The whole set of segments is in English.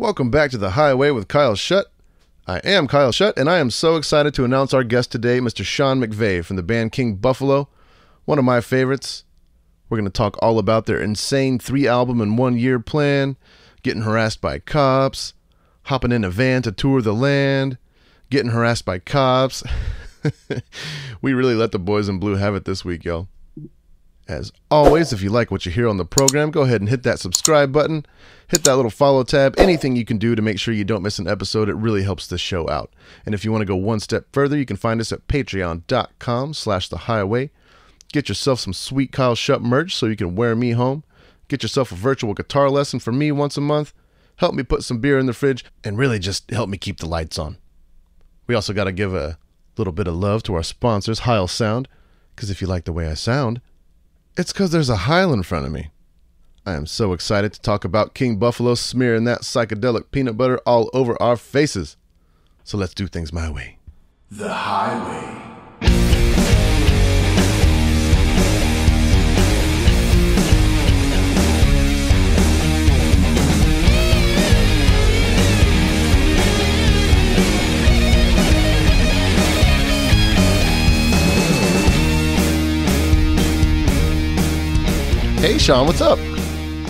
Welcome back to The Highway with Kyle Shutt. I am Kyle Shutt, and I am so excited to announce our guest today, Mr. Sean McVay from the band King Buffalo, one of my favorites. We're going to talk all about their insane 3-album in 1 year plan, getting harassed by cops, hopping in a van to tour the land, getting harassed by cops. We really let the boys in blue have it this week, y'all. As always, if you like what you hear on the program, go ahead and hit that subscribe button. Hit that little follow tab. Anything you can do to make sure you don't miss an episode, it really helps the show out. And if you want to go one step further, you can find us at patreon.com/thehighway. Get yourself some sweet Kyle Shutt merch so you can wear me home. Get yourself a virtual guitar lesson from me once a month. Help me put some beer in the fridge, and really just help me keep the lights on. We also got to give a little bit of love to our sponsors, Heil Sound, because if you like the way I sound, it's because there's a Heil in front of me. I am so excited to talk about King Buffalo smearing that psychedelic peanut butter all over our faces. So let's do things my way. The Highway. Hey, Sean, what's up?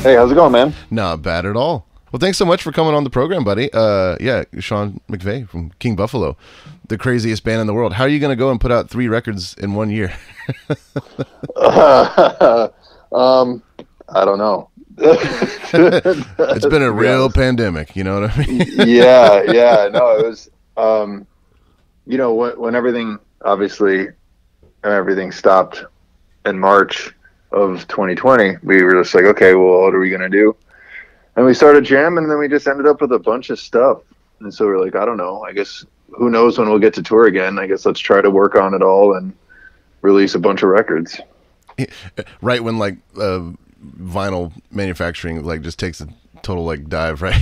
Hey, how's it going, man? Not bad at all. Well, thanks so much for coming on the program, buddy. Sean McVay from King Buffalo, the craziest band in the world. How are you going to go and put out 3 records in 1 year? I don't know. It's been a real pandemic, you know what I mean? Yeah. No, it was, when everything stopped in March of 2020, we were just like, okay, well, what are we going to do? And we started jamming, and then we just ended up with a bunch of stuff. And so we're like, I don't know, I guess who knows when we'll get to tour again. I guess let's try to work on it all and release a bunch of records. Right when vinyl manufacturing just takes a total dive, right?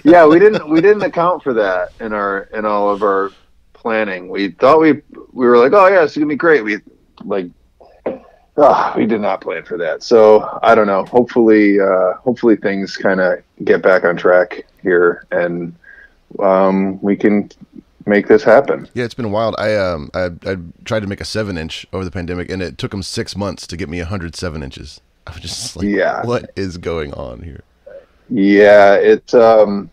Yeah, we didn't account for that in all of our planning. We thought we were like, oh yeah, it's gonna be great. We did not plan for that. So I don't know. Hopefully things kind of get back on track here, and we can make this happen. Yeah, it's been wild. I tried to make a 7-inch over the pandemic, and it took them 6 months to get me 107 inches. I was just like, what is going on here? Yeah, it's. I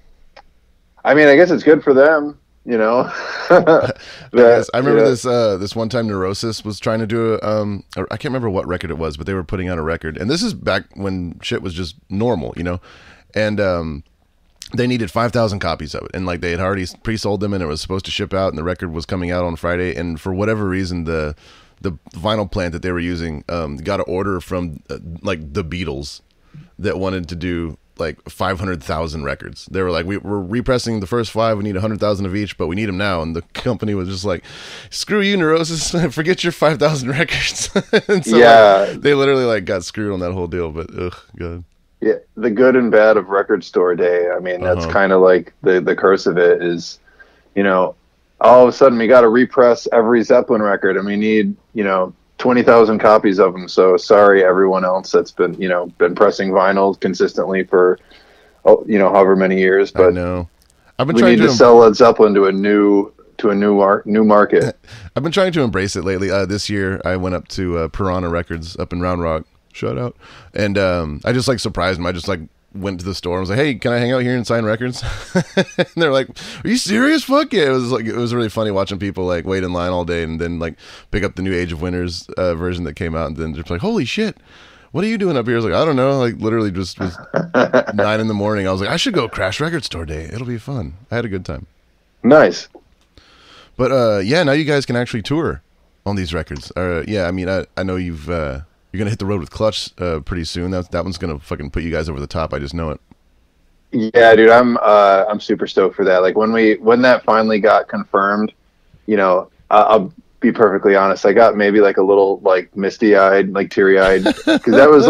guess it's good for them. I remember this one time Neurosis was trying to do I can't remember what record it was, but they were putting out a record, and this is back when shit was just normal, and they needed 5,000 copies of it, and they had already pre-sold them, and it was supposed to ship out, and the record was coming out on Friday, and for whatever reason the vinyl plant that they were using got an order from the Beatles that wanted to do 500,000 records. They were like, we're repressing the first 5. We need 100,000 of each, but we need them now. And the company was just like, screw you, Neurosis. Forget your 5,000 records. And so they literally got screwed on that whole deal. But good. Yeah, the good and bad of record store day. That's kind of the curse of it is, all of a sudden we got to repress every Zeppelin record, and we need 20,000 copies of them. So sorry, everyone else that's been pressing vinyl consistently for however many years. But I know. We need to sell Led Zeppelin to a new market. I've been trying to embrace it lately. This year I went up to Piranha Records up in Round Rock. Shout out. And I just surprised them. I just went to the store and was like, hey, can I hang out here and sign records? And they're like, are you serious? Fuck yeah. It was really funny watching people wait in line all day and then pick up the new Age of Winners version that came out, and then just like, holy shit, what are you doing up here? I was like, I don't know. Literally just was 9 in the morning. I was like, I should go crash record store day. It'll be fun. I had a good time. Nice. But now you guys can actually tour on these records. I know you're gonna hit the road with Clutch pretty soon. That one's gonna fucking put you guys over the top. I just know it. Yeah, dude, I'm super stoked for that. When that finally got confirmed, I'll be perfectly honest. I got maybe a little misty-eyed, teary-eyed, because that was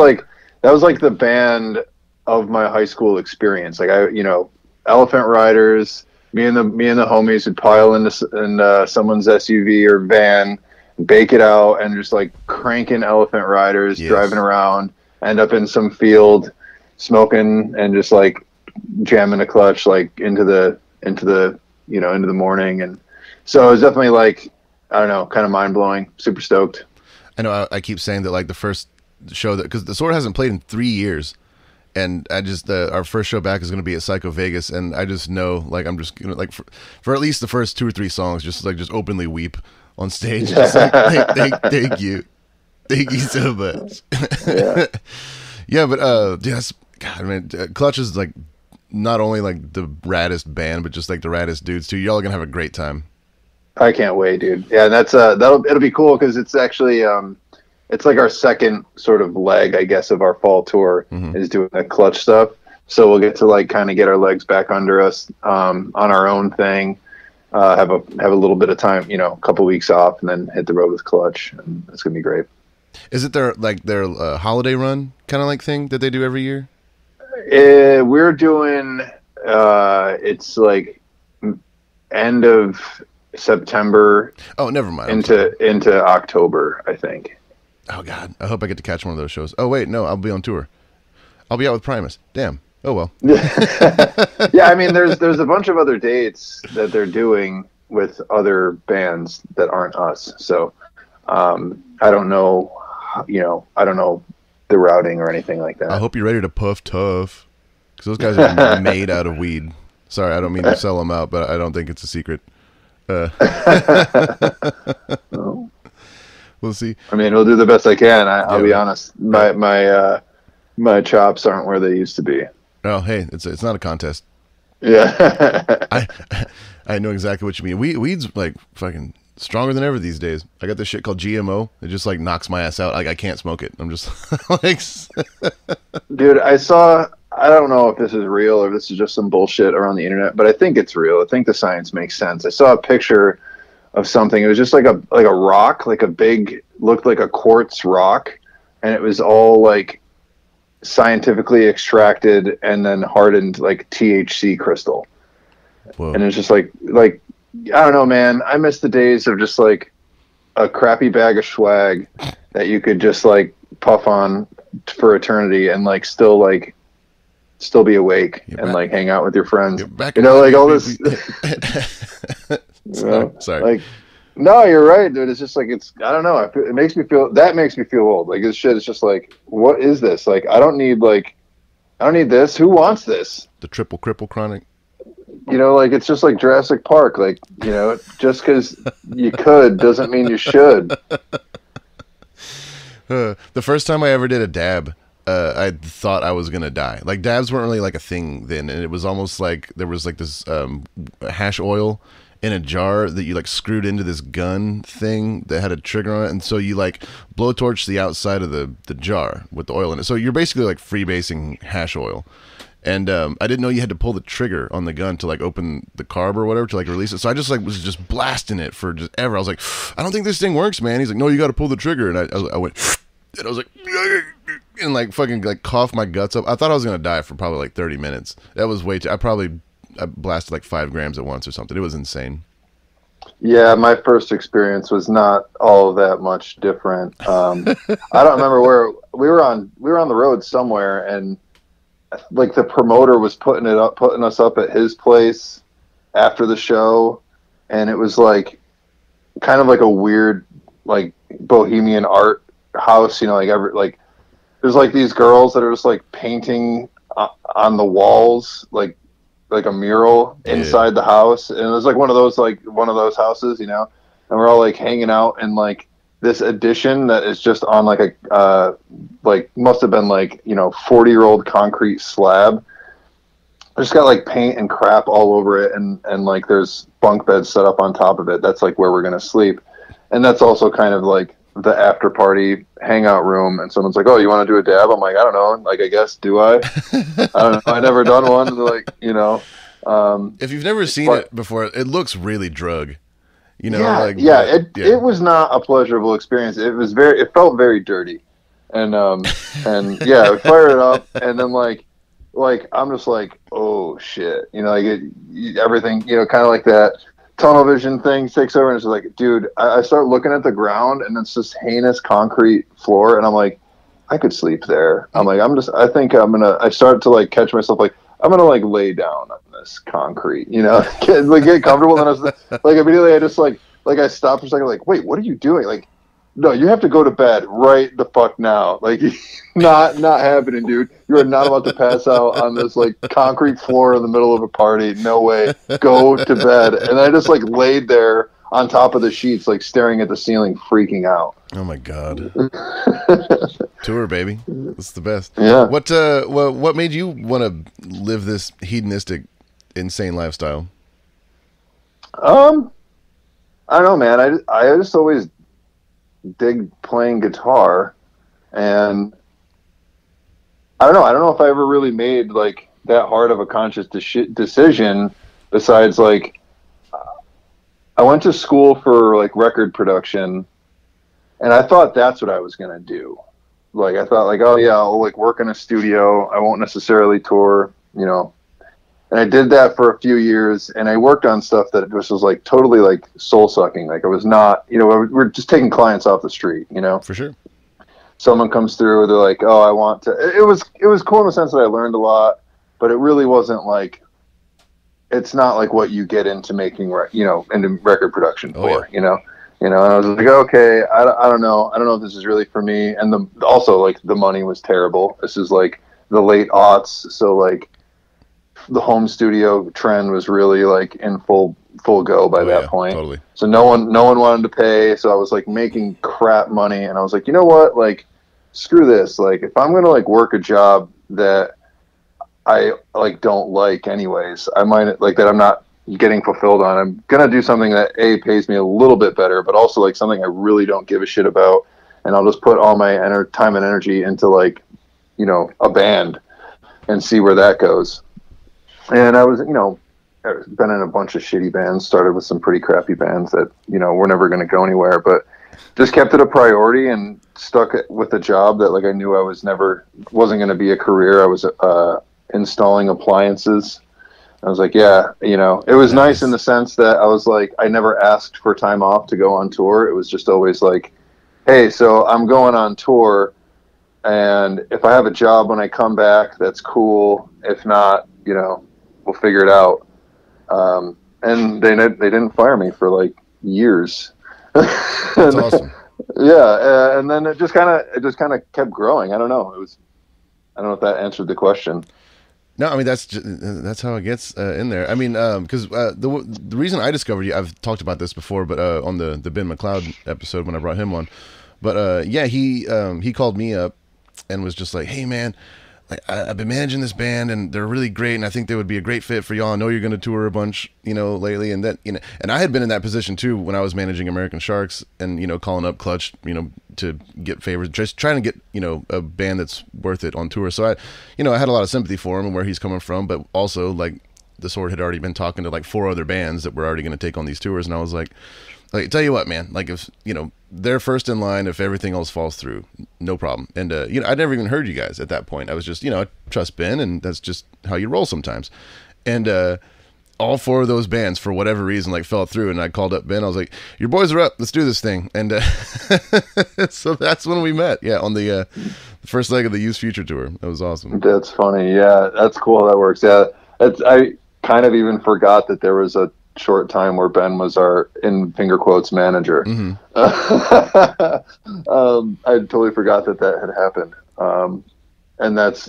the band of my high school experience. Elephant Riders. Me and the homies would pile in someone's SUV or van, bake it out, and just cranking Elephant Riders, driving around, end up in some field smoking and just jamming a clutch like into the into the morning, and so it was definitely like, I don't know, kind of mind blowing. Super stoked. I know I keep saying that like the first show that, because the Sword hasn't played in 3 years, and I just our first show back is going to be at Psycho Vegas, and I just know like I'm just gonna like for at least the first 2 or 3 songs just openly weep on stage. Just like, thank you so much. Yeah. Yeah, but yes, God, I mean, Clutch is like not only like the raddest band, but just like the raddest dudes too. Y'all are gonna have a great time. I can't wait, dude. Yeah, and that's it'll be cool because it's actually it's like our second sort of leg, I guess, of our fall tour is doing the Clutch stuff. So we'll get to like kind of get our legs back under us on our own thing. Have a little bit of time, a couple weeks off, and then hit the road with Clutch, and it's gonna be great. Is it their holiday run kind of like thing that they do every year? We're doing it's like end of September. Oh, never mind. Into October, I think. Oh God, I hope I get to catch one of those shows. Oh wait, no, I'll be on tour. I'll be out with Primus. Damn. Oh well. Yeah, I mean, there's a bunch of other dates that they're doing with other bands that aren't us. So I don't know, I don't know the routing or anything like that. I hope you're ready to puff tough, because those guys are made out of weed. Sorry, I don't mean to sell them out, but I don't think it's a secret. We'll see. I mean, we'll do the best I can. I'll be honest. My chops aren't where they used to be. Oh, hey, it's not a contest. Yeah. I know exactly what you mean. Weed's like fucking stronger than ever these days. I got this shit called GMO. It just like knocks my ass out. Like I can't smoke it. I'm just like, dude, I don't know if this is real or if this is just some bullshit around the internet, but I think it's real. I think the science makes sense. I saw a picture of something. It was just like a rock, like a big, looked like a quartz rock, and it was all like scientifically extracted and then hardened like THC crystal. Whoa. And it's just like I don't know, man. I miss the days of just like a crappy bag of swag that you could just like puff on for eternity and like still be awake and like hang out with your friends. Like all this. Sorry. Like, no, you're right, dude. It's just like I don't know. It makes me feel old. Like this shit is just like, what is this? Like I don't need this. Who wants this? The triple cripple chronic. Like it's just like Jurassic Park. Like, just because you could doesn't mean you should. The first time I ever did a dab, I thought I was gonna die. Like dabs weren't really like a thing then, and it was almost like there was like this hash oil in a jar that you like screwed into this gun thing that had a trigger on it, and so you like blowtorch the outside of the jar with the oil in it. So you're basically like freebasing hash oil. And I didn't know you had to pull the trigger on the gun to like open the carb or whatever to like release it. So I just like was just blasting it for just ever. I was like, I don't think this thing works, man. He's like, no, you got to pull the trigger. And I went, and I was like, and like fucking like coughed my guts up. I thought I was gonna die for probably like 30 minutes. That was way too. I blasted like 5 grams at once or something. It was insane. Yeah, my first experience was not all that much different. I don't remember where we were on the road somewhere, and like the promoter was putting us up at his place after the show, and it was like kind of like a weird like bohemian art house, like there's like these girls that are just like painting on the walls like a mural inside the house, and it was like one of those houses, and we're all like hanging out in like this addition that is just on like a like must have been like 40-year-old concrete slab. I just got like paint and crap all over it, and like there's bunk beds set up on top of it. That's like where we're gonna sleep, and that's also kind of like the after party hangout room. And someone's like, "Oh, you want to do a dab?" I'm like, "I don't know. Like, I guess, do I? I don't know. I never done one." Like, if you've never seen it before, it looks really drug. It was not a pleasurable experience. It felt very dirty, and yeah, fire it up, and then like I'm just like, oh shit, everything, kind of like that tunnel vision thing takes over, and it's like, dude, I start looking at the ground, and it's this heinous concrete floor, and I'm like, I could sleep there. I'm like, I start to like catch myself like, I'm gonna like lay down on this concrete, you know, get comfortable. And I was like, immediately I just like I stopped for a second, like, wait, what are you doing? Like, no, you have to go to bed right the fuck now. Like, not happening, dude. You are not about to pass out on this like concrete floor in the middle of a party. No way. Go to bed. And I just like laid there on top of the sheets, like staring at the ceiling, freaking out. Oh my God. Tour, baby. That's the best. Yeah. What made you want to live this hedonistic, insane lifestyle? I don't know, man. I just always dig playing guitar, and I don't know if I ever really made like that hard of a conscious decision, besides like I went to school for like record production, and I thought that's what I was going to do. Like, I thought like, oh yeah, I'll like work in a studio. I won't necessarily tour, you know. And I did that for a few years, and I worked on stuff that just was like totally like soul sucking. Like, I was not, you know, we're just taking clients off the street, you know. For sure. Someone comes through, they're like, oh, I want to. It was cool in the sense that I learned a lot, but it really wasn't like. It's not like what you get into making, you know, into record production for, you know. And I was like, okay, I don't know if this is really for me. And also like the money was terrible. This is like the late aughts, so like. The home studio trend was really like in full go by that point. Totally. So no one wanted to pay. So I was like making crap money, and I was like, you know what? Like, screw this. Like, if I'm gonna like work a job that I like don't like anyways, I might like that I'm not getting fulfilled on. I'm gonna do something that pays me a little bit better, but also like something I really don't give a shit about, and I'll just put all my time and energy into like, you know, a band and see where that goes. And I was, you know, I've been in a bunch of shitty bands, started with some pretty crappy bands that, you know, were never going to go anywhere, but just kept it a priority and stuck with a job that like I knew wasn't going to be a career. I was installing appliances. I was like, yeah, you know, it was nice in the sense that I was like, I never asked for time off to go on tour. It was just always like, hey, so I'm going on tour, and if I have a job when I come back, that's cool. If not, you know, we'll figure it out. And they didn't fire me for like years. That's awesome. Yeah, and then it just kind of kept growing. I don't know if that answered the question. No, I mean that's how it gets in there. I mean, because the reason I discovered you, I've talked about this before, but on the Ben McLeod episode when I brought him on, but yeah, he called me up and was just like, hey man, I've been managing this band and they're really great, and I think they would be a great fit for y'all. I know you're going to tour a bunch, you know, lately, and that, you know, and I had been in that position too when I was managing American Sharks, and, you know, calling up Clutch, you know, to get favors, just trying to get, you know, a band that's worth it on tour. So I had a lot of sympathy for him and where he's coming from, but also like the Sword had already been talking to like 4 other bands that were already going to take on these tours, and I was like, tell you what, man, like, if, you know, they're first in line if everything else falls through, no problem. And, you know, I'd never even heard you guys at that point. I was just, you know, I trust Ben, and that's just how you roll sometimes. And all 4 of those bands, for whatever reason, like, fell through, and I called up Ben. I was like, your boys are up. Let's do this thing. And so that's when we met. Yeah, on the first leg of the Youth Future Tour. That was awesome. That's funny. Yeah, that's cool. That works. Yeah, I kind of even forgot that there was a short time where Ben was our, in finger quotes, manager. Mm-hmm. I totally forgot that had happened. And that's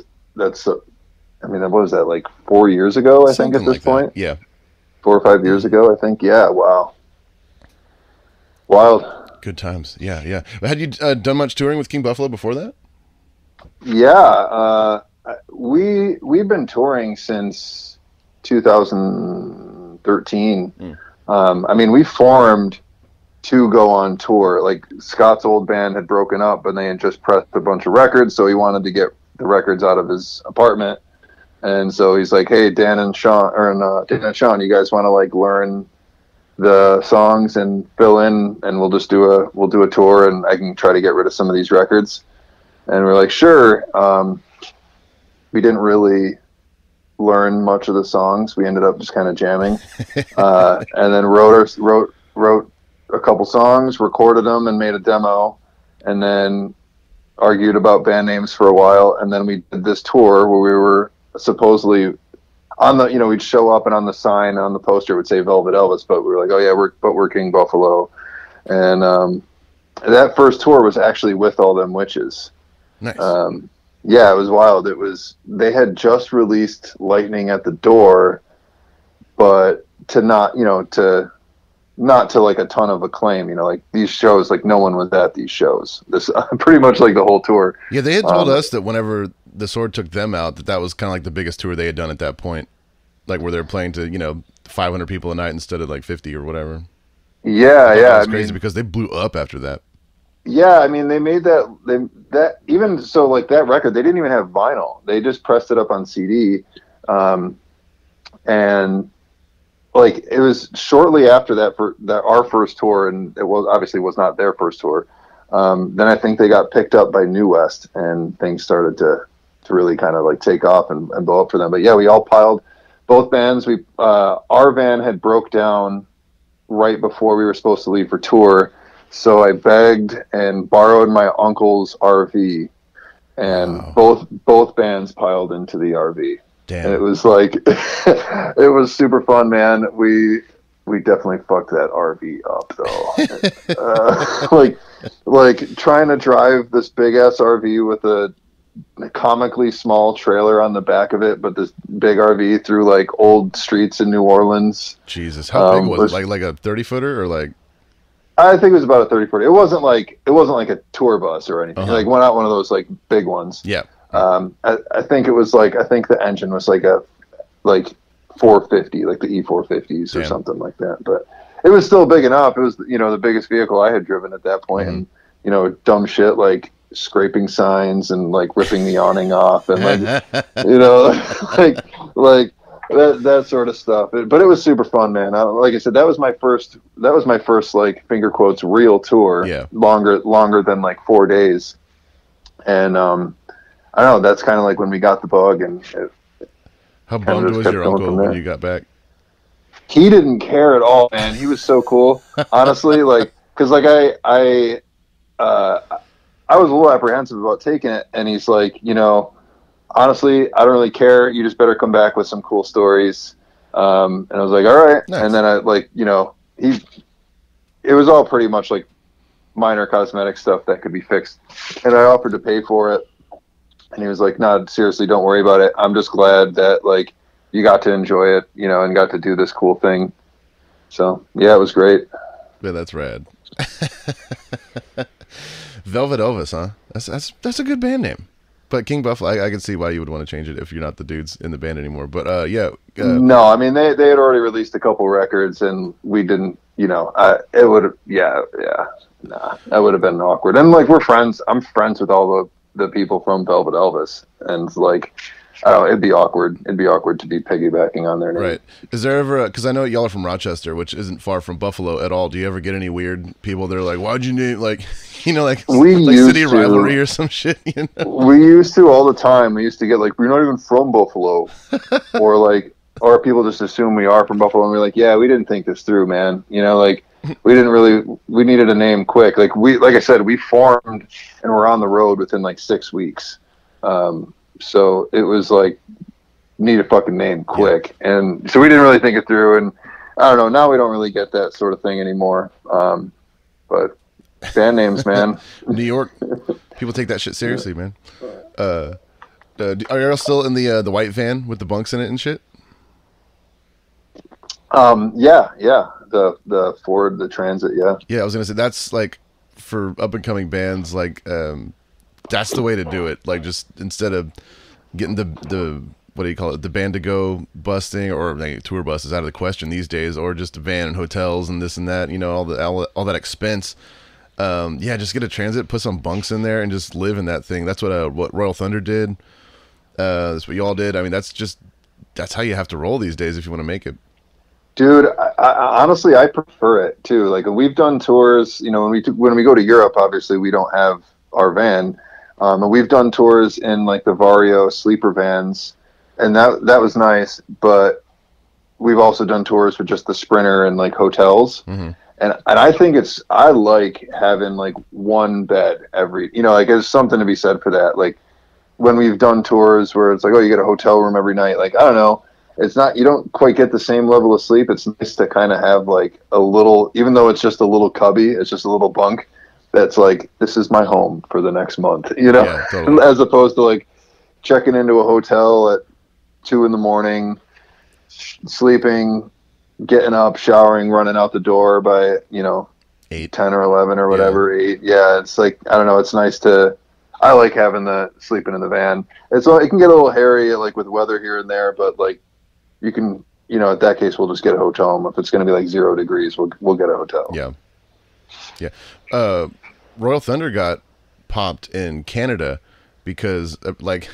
I mean, what was that, like 4 years ago, I think, at this point? Yeah. 4 or 5 years ago, I think. Yeah. Wow. Wild. Good times. Yeah. Yeah. Had you done much touring with King Buffalo before that? Yeah. We've been touring since 2013. I mean, we formed to go on tour. Like, Scott's old band had broken up, and they had just pressed a bunch of records, so he wanted to get the records out of his apartment. And so he's like, hey, Dan and Sean, you guys want to like learn the songs and fill in, and we'll do a tour, and I can try to get rid of some of these records. And we're like, sure. We didn't really learn much of the songs. We ended up just kind of jamming, and then wrote a couple songs, recorded them, and made a demo, and then argued about band names for a while. And then we did this tour where we were supposedly on the, we'd show up and on the sign, on the poster, it would say Velvet Elvis, but we were like, oh yeah, we're King Buffalo. And that first tour was actually with All Them Witches. Nice. Yeah, it was wild. They had just released Lightning at the Door, but to not to like a ton of acclaim, like these shows, like no one was at these shows. This pretty much like the whole tour. Yeah, they had told us that whenever the Sword took them out, that was kind of like the biggest tour they had done at that point, like where they're playing to 500 people a night instead of like 50 or whatever. Yeah, yeah, It was crazy because they blew up after that. Yeah, I mean, they made that even so, like that record, they didn't even have vinyl. They just pressed it up on CD, and like it was shortly after that our first tour, and it was not their first tour. Then I think they got picked up by New West, and things started to really kind of like take off and blow up for them. But yeah, we all piled, both bands. Our van had broke down right before we were supposed to leave for tour. So I begged and borrowed my uncle's RV, and both bands piled into the RV. Damn. And it was like, it was super fun, man. We definitely fucked that RV up though. like trying to drive this big ass RV with a comically small trailer on the back of it, but this big RV through like old streets in New Orleans. Jesus, how big was it? Like a 30-footer or like? I think it was about a 30-foot. It wasn't like a tour bus or anything. Like not one of those like big ones. Yeah. I think it was like, I think the engine was like a 450, like the E450s or something like that. But it was still big enough. It was the biggest vehicle I had driven at that point. And dumb shit like scraping signs and like ripping the awning off and like that sort of stuff. But it was super fun, man. Like I said, that was my first like finger quotes real tour. Yeah. Longer than like 4 days. And I don't know, that's kind of like when we got the bug. And how bummed was your uncle when you got back? He didn't care at all, man. He was so cool, honestly. Like, cause like I was a little apprehensive about taking it, and he's like, honestly, I don't really care. You just better come back with some cool stories. And I was like, all right. Nice. And then it was all pretty much like minor cosmetic stuff that could be fixed. And I offered to pay for it. And he was like, no, seriously, don't worry about it. I'm just glad that like you got to enjoy it, and got to do this cool thing. So yeah, it was great. Yeah, that's rad. Velvet Elvis, huh? That's a good band name. But King Buffalo, I can see why you would want to change it if you're not the dudes in the band anymore. But yeah. No, I mean they had already released a couple records, and we didn't. It would. Yeah. Nah, that would have been awkward. And like we're friends. I'm friends with all the people from Velvet Elvis, and like, I don't know, it'd be awkward. It'd be awkward to be piggybacking on their name. Right. Is there ever? Because I know y'all are from Rochester, which isn't far from Buffalo at all. Do you ever get any weird people that are like, "Why'd you name like?" Like city rivalry or some shit. We used to all the time. We used to get like, we're not even from Buffalo, or people just assume we are from Buffalo, and we're like, yeah, we didn't think this through, man. Like we needed a name quick. Like like I said, we formed and we're on the road within like 6 weeks. So it was like, need a fucking name quick, and so we didn't really think it through. And I don't know. Now we don't really get that sort of thing anymore. But band names, man. New York, people take that shit seriously, man. Are you still in the white van with the bunks in it and shit? Yeah. The Ford, the Transit, yeah. Yeah, I was gonna say that's like for up and coming bands, like that's the way to do it. Like just instead of getting the what do you call it, the band to go busting or like, tour bus is out of the question these days, or just a van and hotels and this and that. All that expense. Just get a Transit, put some bunks in there, and just live in that thing. That's what Royal Thunder did. That's what y'all did. I mean, that's how you have to roll these days if you want to make it. Dude, I honestly, I prefer it too. Like we've done tours, when we go to Europe, obviously we don't have our van, and we've done tours in like the Vario sleeper vans, and that was nice. But we've also done tours with just the Sprinter and like hotels. Mm-hmm. And I think I like having like one bed every, like there's something to be said for that. Like when we've done tours where it's like, oh, you get a hotel room every night. Like, I don't know. it's not, you don't quite get the same level of sleep. It's nice to kind of have like a little, even though it's just a little cubby, it's just a little bunk that's like, this is my home for the next month, you know, Yeah, totally. as opposed to like checking into a hotel at 2 a.m, sleeping, getting up, showering, running out the door by, 8. 10 or 11 or whatever, 8. Yeah, it's like, I don't know, it's nice to, I like having the sleeping in the van. It can get a little hairy, like with weather here and there, but like you can, at that case, we'll just get a hotel room. If it's going to be like 0 degrees, we'll get a hotel. Yeah. Yeah. Royal Thunder got popped in Canada because like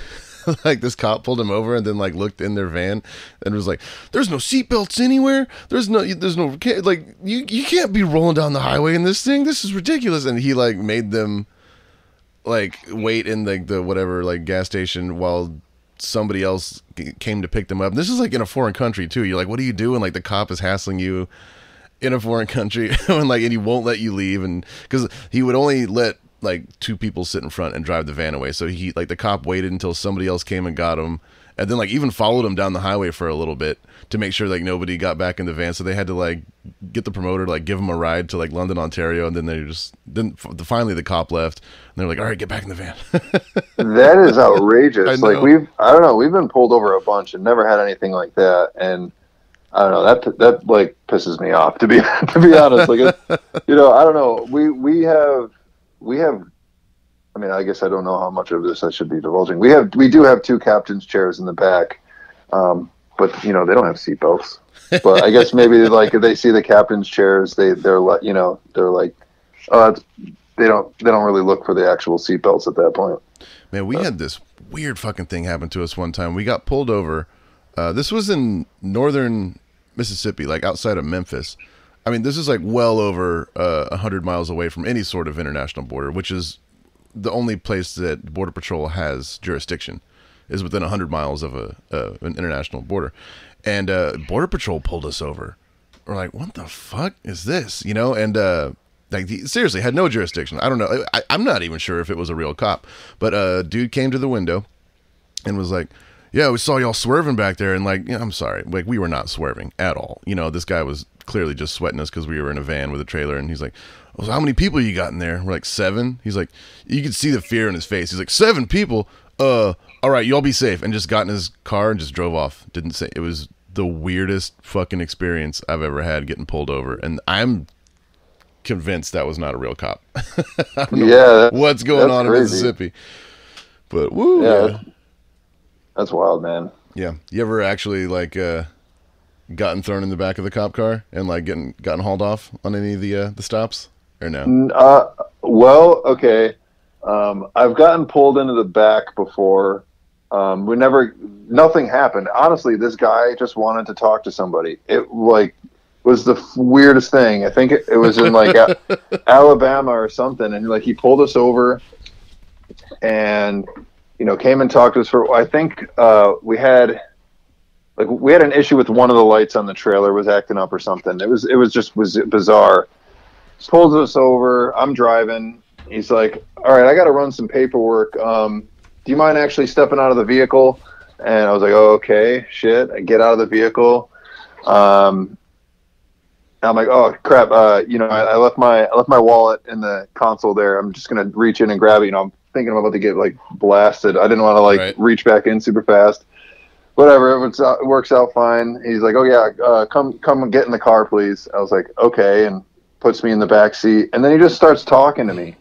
this cop pulled him over and then like looked in their van and was like, there's no seatbelts anywhere. There's no, like you can't be rolling down the highway in this thing. This is ridiculous. And he like made them like wait in the whatever like gas station while somebody else came to pick them up. This is like in a foreign country too. You're like, what are you doing? Like the cop is hassling you in a foreign country and he won't let you leave. And cause he would only let like 2 people sit in front and drive the van away. So he like the cop waited until somebody else came and got him. And then like even followed him down the highway for a little bit to make sure like nobody got back in the van. So they had to like get the promoter to like give him a ride to like London, Ontario. And then finally the cop left and they're like, all right, get back in the van. That is outrageous. Like I don't know, we've been pulled over a bunch and never had anything like that. And I don't know, that like pisses me off to be honest. Like, I don't know. We have, I mean, I guess I don't know how much of this I should be divulging. We do have 2 captain's chairs in the back, but they don't have seatbelts. But I guess maybe like if they see the captain's chairs, they're like, oh, they don't really look for the actual seatbelts at that point. Man, we had this weird fucking thing happen to us one time. We got pulled over. This was in northern Mississippi, like outside of Memphis. I mean, this is like well over 100 miles away from any sort of international border, which is the only place that Border Patrol has jurisdiction, is within 100 miles of an international border. And Border Patrol pulled us over. We're like, what the fuck is this? And seriously, had no jurisdiction. I don't know. I'm not even sure if it was a real cop. But a dude came to the window and was like, yeah, we saw y'all swerving back there. And like, I'm sorry. Like, we were not swerving at all. This guy was clearly just sweating us because we were in a van with a trailer. And he's like, oh, so how many people you got in there? We're like, 7. He's like, you could see the fear in his face. He's like, 7 people? All right, y'all be safe. And just got in his car and just drove off. Didn't say. It was the weirdest fucking experience I've ever had getting pulled over. And I'm convinced that was not a real cop. I don't know what's going on crazy in Mississippi. But woo. Yeah. That's wild, man. Yeah. You ever actually like gotten thrown in the back of the cop car and like gotten hauled off on any of the stops or no? Well, okay. I've gotten pulled into the back before. Nothing happened. Honestly, this guy just wanted to talk to somebody. It like was the weirdest thing. I think it was in like Alabama or something. And like, he pulled us over and, came and talked to us for, I think, we had an issue with one of the lights on the trailer was acting up or something. It was just bizarre. Pulls us over. I'm driving. He's like, all right, I got to run some paperwork. Do you mind actually stepping out of the vehicle? And I was like, oh, okay, shit. I get out of the vehicle. I'm like, oh crap. I left my wallet in the console there. I'm just going to reach in and grab it. I'm thinking I'm about to get like blasted. I didn't want to like reach back in super fast. Whatever, it works out fine. He's like, oh yeah, come and get in the car, please. I was like, okay, and puts me in the back seat. And then he just starts talking to me.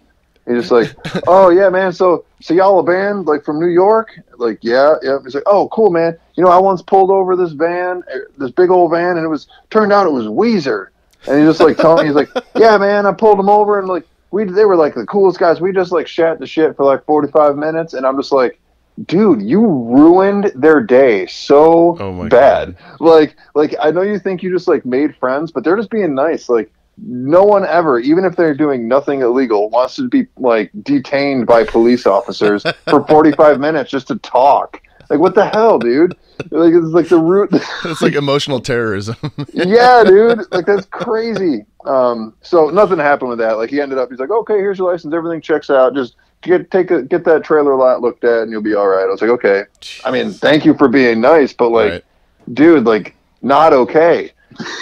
He's just like, oh yeah, man. So y'all a band like from New York? Like, yeah. He's like, oh cool, man. I once pulled over this big old van, and turned out it was Weezer. And he just like telling me, he's like, yeah, man, I pulled them over, and like they were like the coolest guys. We just like chat the shit for like 45 minutes, and I'm just like, dude, you ruined their day so bad. God. Like I know you think you just like made friends, but they're just being nice. Like no one ever, even if they're doing nothing illegal, wants to be like detained by police officers for 45 minutes just to talk. Like what the hell, dude? Like it's like the root. It's like emotional terrorism. Yeah, dude. Like that's crazy. So nothing happened with that. Like he ended up, he's like, okay, here's your license. Everything checks out. Just get that trailer lot looked at and you'll be all right. I was like, okay. I mean, thank you for being nice, but like, dude, like, not okay.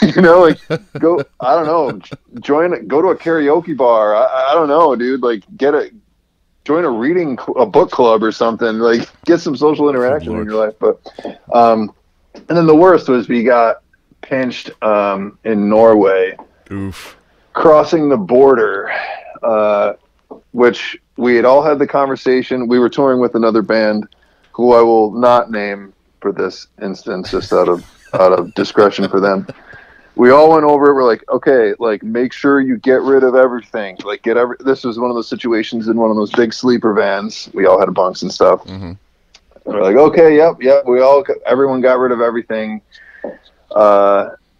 You know, like, go, I don't know, go to a karaoke bar. I don't know, dude. Like, join a book club or something. Like, get some social interaction in your life. But, and then the worst was we got pinched in Norway. Oof. Crossing the border, which we had all had the conversation. We were touring with another band who I will not name for this instance, just out of discretion for them. We all went over it. We're like, okay, like, make sure you get rid of everything. Like, this was one of those situations in one of those big sleeper vans. We all had bunks and stuff. Mm-hmm. We're like, okay, yep. Everyone got rid of everything.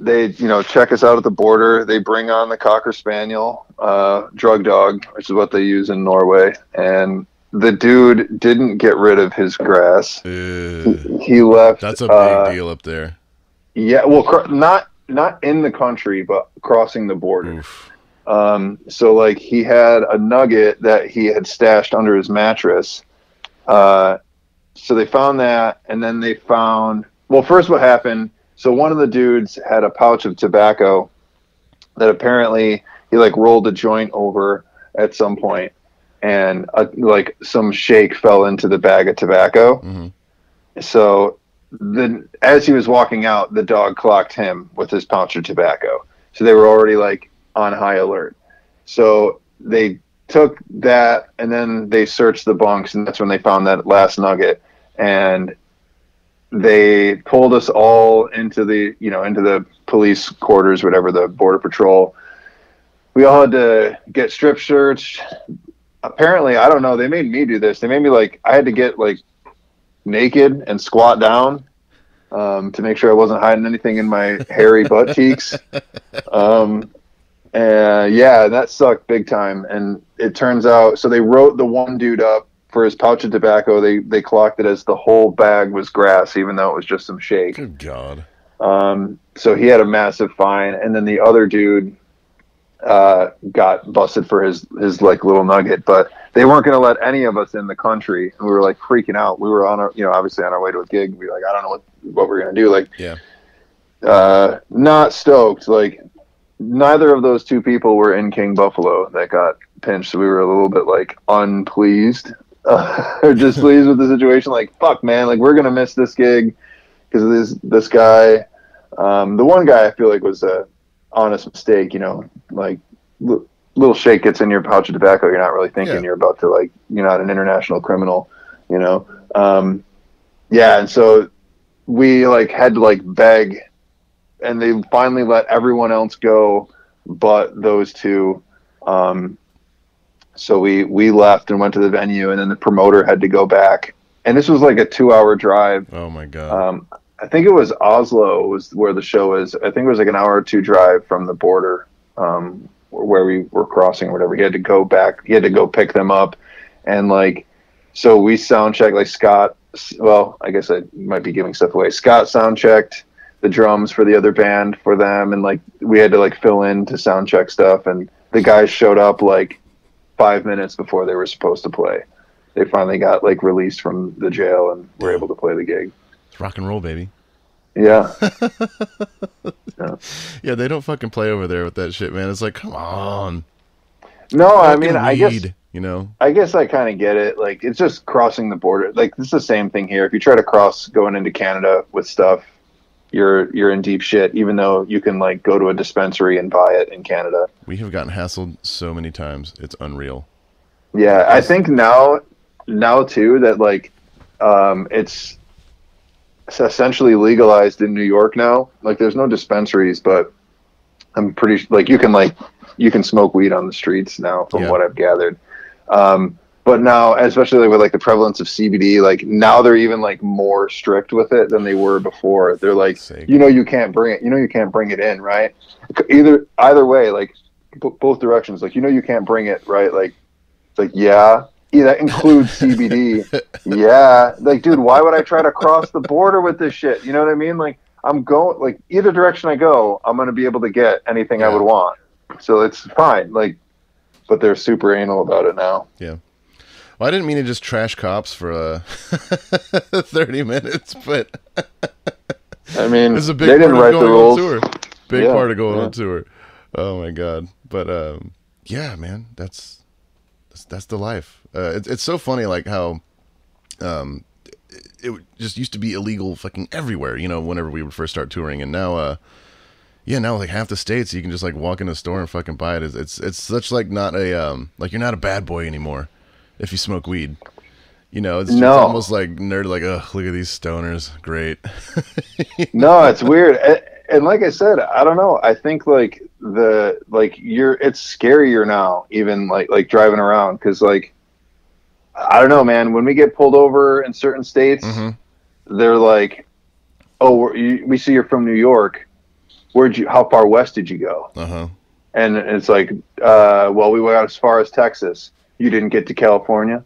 They, check us out at the border. They bring on the Cocker Spaniel, drug dog, which is what they use in Norway. And the dude didn't get rid of his grass. He left. That's a big deal up there. Yeah, well, not in the country, but crossing the border. So, like, he had a nugget that he had stashed under his mattress. So they found that, and then they found. Well, first, what happened? So one of the dudes had a pouch of tobacco that apparently he, like, rolled a joint over at some point, and like, some shake fell into the bag of tobacco. Mm-hmm. So as he was walking out, the dog clocked him with his pouch of tobacco. So they were already, like, on high alert. So they took that, and then they searched the bunks, and that's when they found that last nugget. And they pulled us all into the police quarters, whatever, the border patrol. We all had to get strip searched. Apparently, I don't know, they made me do this. They made me, like, I had to get, like, naked and squat down to make sure I wasn't hiding anything in my hairy butt cheeks. And that sucked big time. And it turns out, so they wrote the one dude up for his pouch of tobacco. They clocked it as the whole bag was grass, even though it was just some shake. Good God. So he had a massive fine, and then the other dude got busted for his like little nugget. But they weren't going to let any of us in the country, and we were, like, freaking out. We were obviously on our way to a gig. We were like, I don't know what we're going to do. Like, not stoked. Like, neither of those two people were in King Buffalo that got pinched. So we were a little bit, like, unpleased. Just pleased with the situation. Like, fuck, man, like, we're gonna miss this gig because of this guy. The one guy I feel like was a honest mistake. Like, little shake gets in your pouch of tobacco. You're not really thinking you're about to, like, you're not an international criminal. And so we, like, had to, like, beg, and they finally let everyone else go but those two. So we left and went to the venue, and then the promoter had to go back. And this was like a 2-hour drive. Oh my God. I think it was Oslo was where the show is. I think it was like an hour or two drive from the border, where we were crossing or whatever. He had to go back. He had to go pick them up. And, like, so we sound checked, like, Scott. Well, I guess I might be giving stuff away. Scott sound checked the drums for the other band for them. And, like, we had to, like, fill in to sound check stuff. And the guys showed up, like, 5 minutes before they were supposed to play. They finally got, like, released from the jail and were able to play the gig. It's rock and roll, baby. Yeah. Yeah, they don't fucking play over there with that shit, man. It's like, come on. No, I mean, I guess, I guess I kind of get it. Like, it's just crossing the border. Like, it's the same thing here. If you try to cross going into Canada with stuff, you're in deep shit, even though you can, like, go to a dispensary and buy it in Canada. We have gotten hassled so many times. It's unreal. Yeah, I think now too, that, like, it's essentially legalized in New York now. Like, there's no dispensaries, but I'm pretty like you can smoke weed on the streets now, from what I've gathered. But now, especially with, like, the prevalence of CBD, like, now they're even, like, more strict with it than they were before. They're like, you can't bring it. You can't bring it in, right? Either way, like, both directions. Like, you can't bring it, right? Like, it's like, yeah, that includes CBD. Yeah, like, dude, why would I try to cross the border with this shit? You know what I mean? Like, I'm going, like, either direction I go, I'm going to be able to get anything I would want. So it's fine. Like, but they're super anal about it now. Yeah. Well, I didn't mean to just trash cops for 30 minutes, but I mean, It's a big they didn't part write of the going rules. on tour. Big Yeah, part of going yeah. on tour. Oh my god! But yeah, man, that's the life. It's so funny, like how it just used to be illegal fucking everywhere. You know, whenever we would first start touring, and now yeah, now like half the states you can just like walk in a store and fucking buy it. It's such like not a like you're not a bad boy anymore if you smoke weed. You know, it's No. almost like nerd, like, oh, look at these stoners, great. No, it's weird. And like I said, I don't know. I think like it's scarier now, even like driving around, because like I don't know, man. When we get pulled over in certain states, they're like, "Oh, we see you're from New York. How far west did you go?" And it's like, well, we went as far as Texas. You didn't get to California.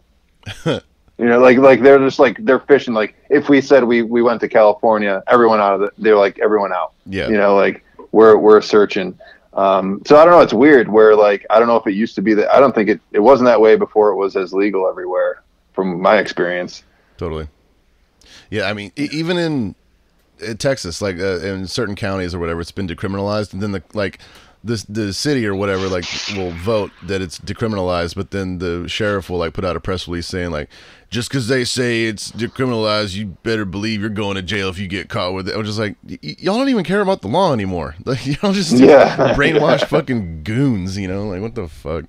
You know, like they're just like they're fishing. Like if we said we went to California, everyone out of it. They're like everyone out. Yeah. You know, like we're searching. So I don't know. It's weird. Where like I don't know if it used to be that. I don't think it wasn't that way before it was as legal everywhere. From my experience. Totally. Yeah, I mean, even in Texas, like in certain counties or whatever, it's been decriminalized, and then the city or whatever like will vote that it's decriminalized, but then the sheriff will like put out a press release saying like, just because they say it's decriminalized, you better believe you're going to jail if you get caught with it. I'm just like, y'all don't even care about the law anymore. Like y'all just brainwashed fucking goons, you know? Like what the fuck?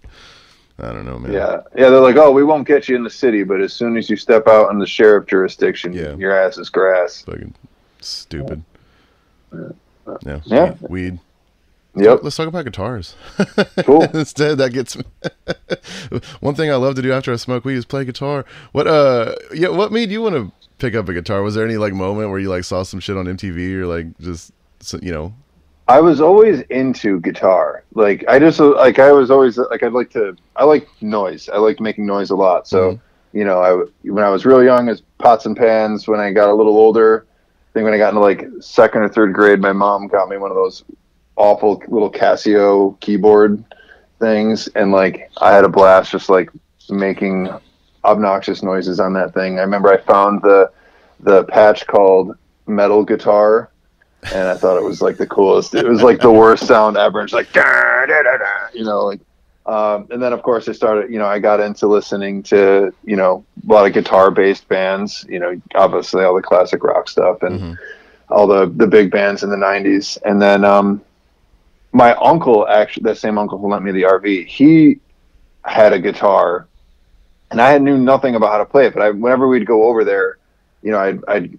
I don't know, man. Yeah. They're like, oh, we won't get you in the city, but as soon as you step out in the sheriff jurisdiction, your ass is grass. Fucking stupid. Yeah. Yeah. Weed. Yep. Let's talk about guitars. Cool. Instead, that gets me. One thing I love to do after I smoke weed is play guitar. What made you want to pick up a guitar? Was there any like moment where you like saw some shit on MTV or like just, you know? I was always into guitar. Like I was always like I like noise. I liked making noise a lot. So, you know, when I was real young as pots and pans, when I got a little older, I think when I got into like second or third grade, my mom got me one of those awful little Casio keyboard things, and like I had a blast just like making obnoxious noises on that thing. I remember I found the patch called Metal Guitar, and I thought it was like the coolest. It was like the worst sound ever. It's like, da, da, da, da, you know, like, and then of course I got into listening to, you know, a lot of guitar based bands, you know, obviously all the classic rock stuff and all the big bands in the 90s. And then, my uncle, actually, that same uncle who lent me the RV, he had a guitar, and I knew nothing about how to play it. But whenever we'd go over there, you know, I'd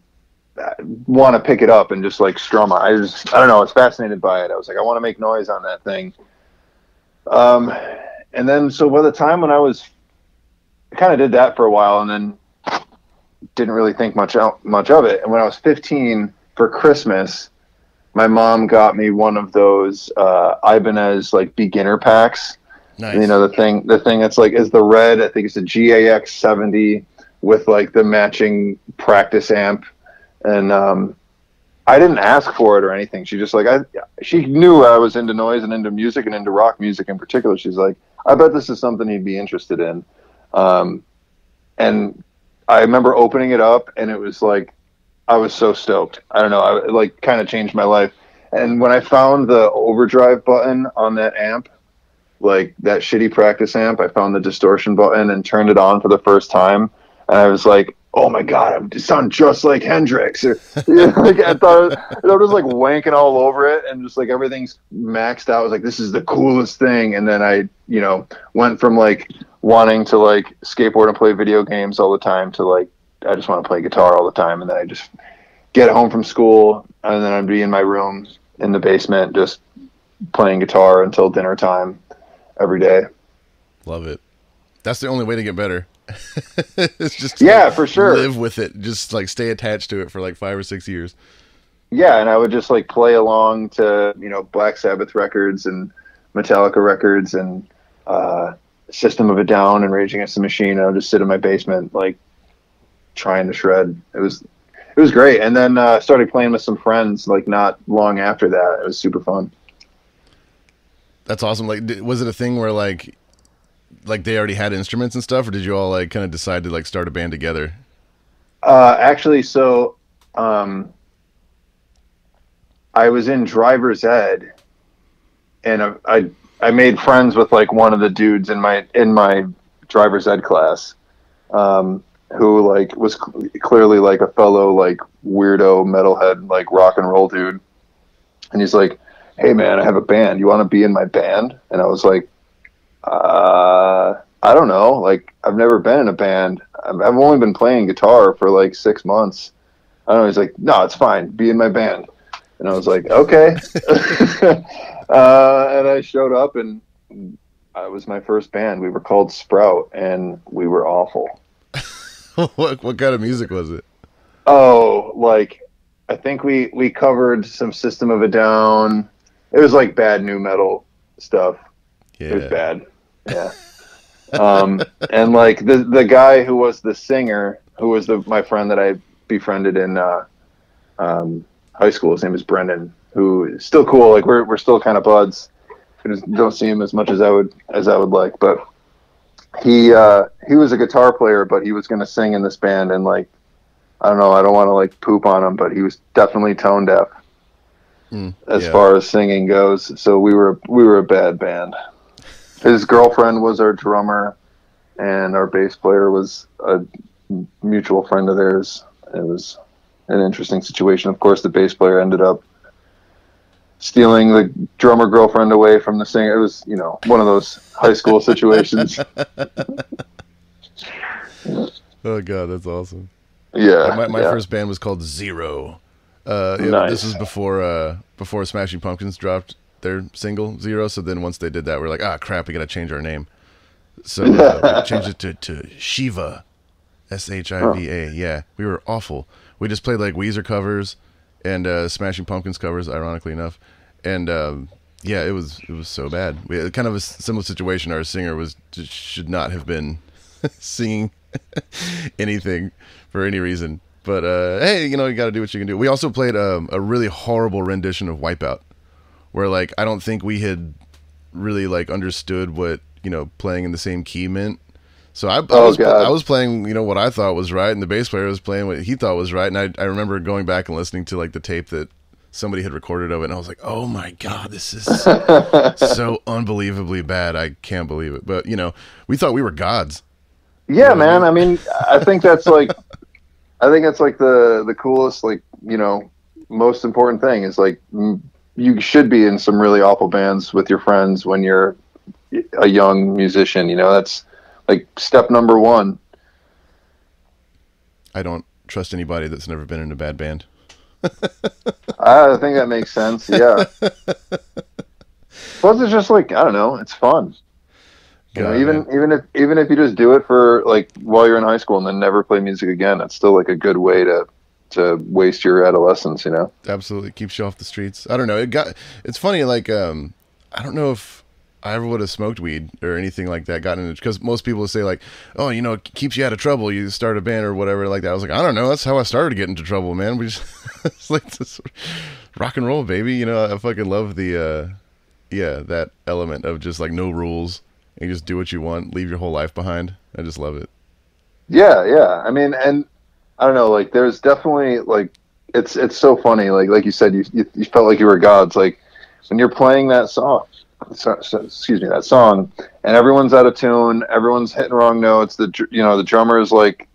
want to pick it up and just like strum it. I don't know. I was fascinated by it. I was like, I want to make noise on that thing. And then so by the time when I kind of did that for a while, and then didn't really think much of it. And when I was 15 for Christmas, my mom got me one of those Ibanez like beginner packs. Nice. You know, the thing that's like is the red. I think it's a GAX 70 with like the matching practice amp, and I didn't ask for it or anything. She just like she knew I was into noise and into music and into rock music in particular. She's like, I bet this is something you'd be interested in, and I remember opening it up, and it was like. I was so stoked. I don't know. It like kind of changed my life. And when I found the overdrive button on that amp, like that shitty practice amp, I found the distortion button and turned it on for the first time. And I was like, oh my God, I sound just like Hendrix. Or, like, I thought I was like wanking all over it and just like everything's maxed out. I was like, this is the coolest thing. And then I, you know, went from like wanting to like skateboard and play video games all the time to like, I just want to play guitar all the time. And then I just get home from school and then I'd be in my room in the basement, just playing guitar until dinner time every day. Love it. That's the only way to get better. It's just for sure. Live with it. Just like stay attached to it for like 5 or 6 years. Yeah. And I would just like play along to, you know, Black Sabbath records and Metallica records and, System of a Down and Rage Against the Machine. I would just sit in my basement, like, trying to shred. It was great. And then started playing with some friends like not long after that. It was super fun. That's awesome. Like was it a thing where like they already had instruments and stuff, or did you all like kind of decide to like start a band together? Actually, so I was in driver's ed, and I made friends with like one of the dudes in my driver's ed class, who like was clearly like a fellow like weirdo metalhead like rock and roll dude, and he's like, "Hey man, I have a band. You want to be in my band?" And I was like, I don't know. Like, I've never been in a band. I've only been playing guitar for like 6 months. I don't know. He's like, "No, it's fine. Be in my band." And I was like, "Okay." And I showed up, and it was my first band. We were called Sprout, and we were awful. What kind of music was it? Oh, like, I think we covered some System of a Down. It was like bad new metal stuff. Yeah. It was bad. Yeah. And like the guy who was the singer, who was my friend that I befriended in high school, his name is Brendan, who is still cool. Like we're still kind of buds. I just don't see him as much as I would like, but he was a guitar player, but he was going to sing in this band, and like, I don't know, I don't want to like poop on him, but he was definitely tone deaf as far as singing goes. So we were a bad band. His girlfriend was our drummer, and our bass player was a mutual friend of theirs. It was an interesting situation. Of course, the bass player ended up stealing the drummer girlfriend away from the singer. It was, one of those high school situations. Oh God, that's awesome. Yeah. My first band was called Zero. Nice. This was before Smashing Pumpkins dropped their single Zero. So then once they did that, we're like, crap, we got to change our name. So we changed it to Shiva, Shiva. Yeah, we were awful. We just played like Weezer covers and Smashing Pumpkins covers, ironically enough. And it was so bad. We had kind of a similar situation. Our singer should not have been singing anything for any reason. But hey, you got to do what you can do. We also played a really horrible rendition of Wipeout, where like I don't think we had really like understood what playing in the same key meant. So I was playing what I thought was right, and the bass player was playing what he thought was right. And I remember going back and listening to like the tape that somebody had recorded of it, and I was like, oh my God, this is so unbelievably bad. I can't believe it. But we thought we were gods. Yeah, man. I mean, I think that's like the coolest, like, most important thing is like, you should be in some really awful bands with your friends when you're a young musician. That's like step number one. I don't trust anybody that's never been in a bad band. I think that makes sense. Yeah. Plus, it's just like, I don't know, it's fun. Even if you just do it for like while you're in high school and then never play music again, that's still like a good way to waste your adolescence. Absolutely keeps you off the streets. I don't know. It's funny. Like I don't know if I ever would have smoked weed or anything like that. Gotten into, because most people say like, oh, it keeps you out of trouble. You start a band or whatever like that. I was like, I don't know. That's how I started to get into trouble, man. We just it's like this rock and roll, baby. I fucking love the that element of just like no rules. You just do what you want, leave your whole life behind. I just love it. Yeah. I mean, and I don't know, like there's definitely like it's so funny. Like you said, you felt like you were gods. Like when you're playing that song, that song, and everyone's out of tune, everyone's hitting wrong notes. The drummer is like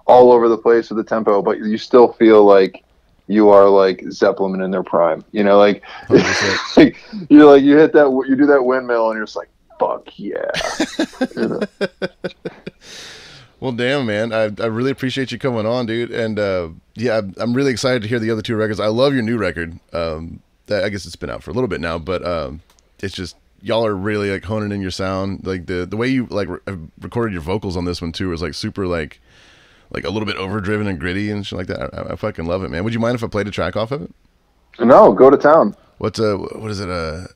all over the place with the tempo, but you still feel like you are like Zeppelin in their prime. Like, like you hit that, you do that windmill, and you're just like, fuck yeah. Well, damn, man. I really appreciate you coming on, dude. And I'm really excited to hear the other two records. I love your new record. That I guess it's been out for a little bit now, but it's just y'all are really like honing in your sound. Like the way you like recorded your vocals on this one too was like super like a little bit overdriven and gritty and shit like that. I fucking love it, man. Would you mind if I played a track off of it? No, go to town. What is it?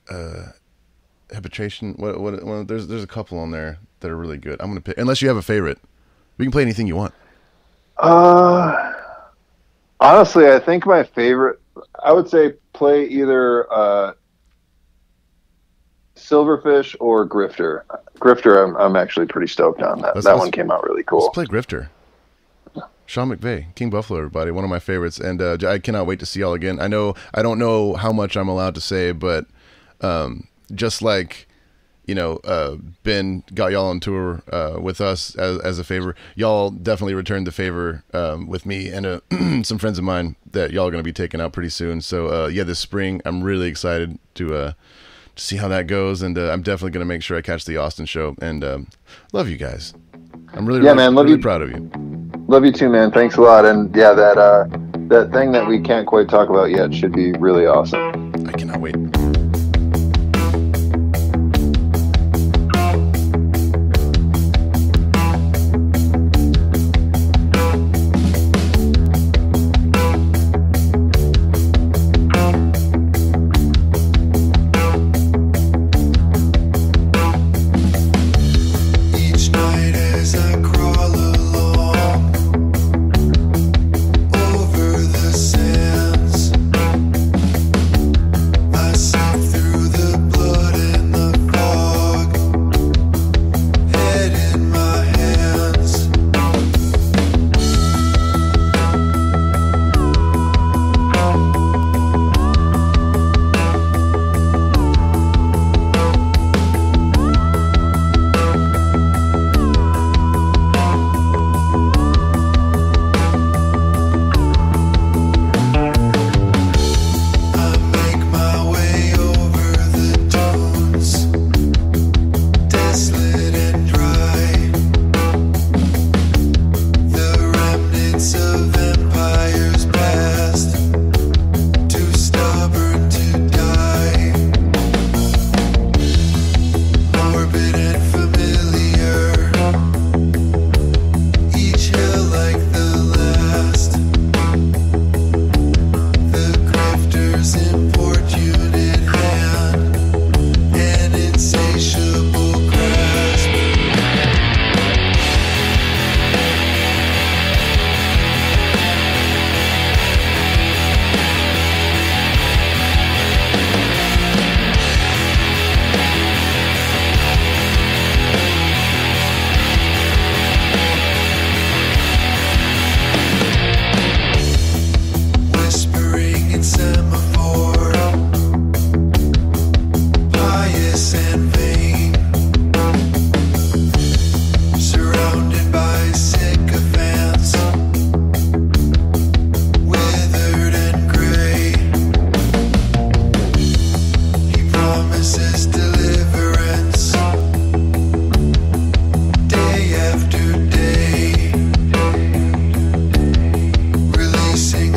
Habitation. What? There's a couple on there that are really good. I'm gonna pick, unless you have a favorite. We can play anything you want. Honestly, I think my favorite, I would say play either Silverfish or Grifter. Grifter, I'm actually pretty stoked on that. That one came out really cool. Let's play Grifter. Sean McVay, King Buffalo, everybody, one of my favorites, and I cannot wait to see y'all again. I don't know how much I'm allowed to say, but just like, you know, Ben got y'all on tour with us as a favor, y'all definitely returned the favor with me and some friends of mine that y'all are going to be taking out pretty soon. So yeah, this spring I'm really excited to see how that goes, and I'm definitely going to make sure I catch the Austin show. And love you guys. I'm really, really proud of you. Love you too, man. Thanks a lot. And yeah, that thing that we can't quite talk about yet should be really awesome. I cannot wait.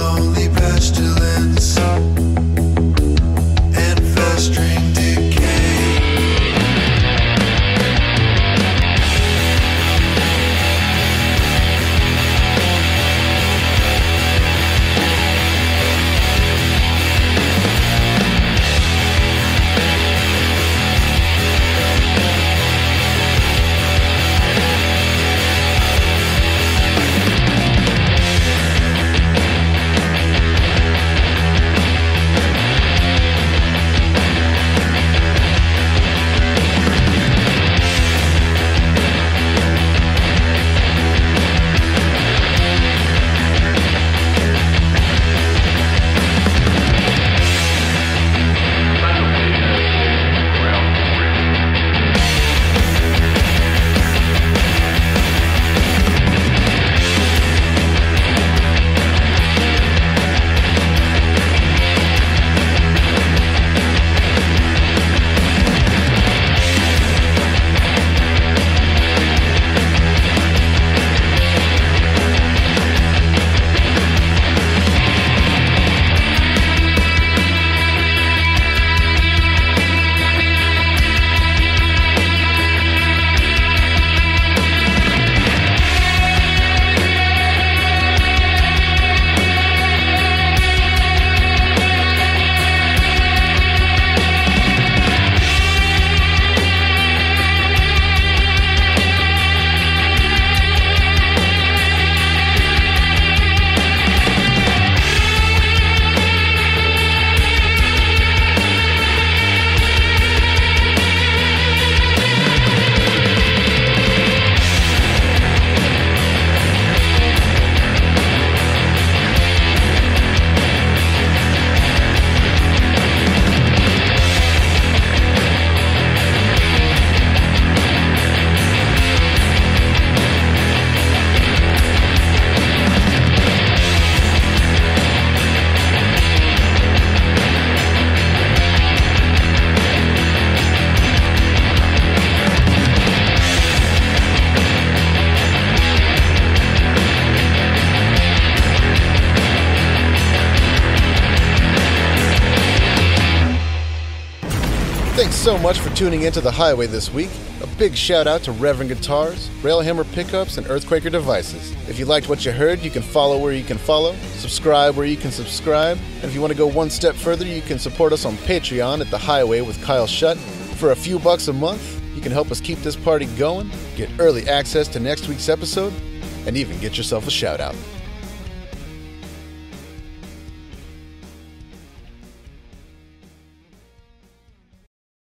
Only pestilence. so much for tuning into The Highway this week. A big shout out to Reverend Guitars, Railhammer Pickups, and Earthquaker Devices. If you liked what you heard, you can follow where you can follow, subscribe where you can subscribe, and if you want to go one step further, you can support us on Patreon at The Highway with Kyle Shutt. For a few bucks a month, you can help us keep this party going, get early access to next week's episode, and even get yourself a shout out.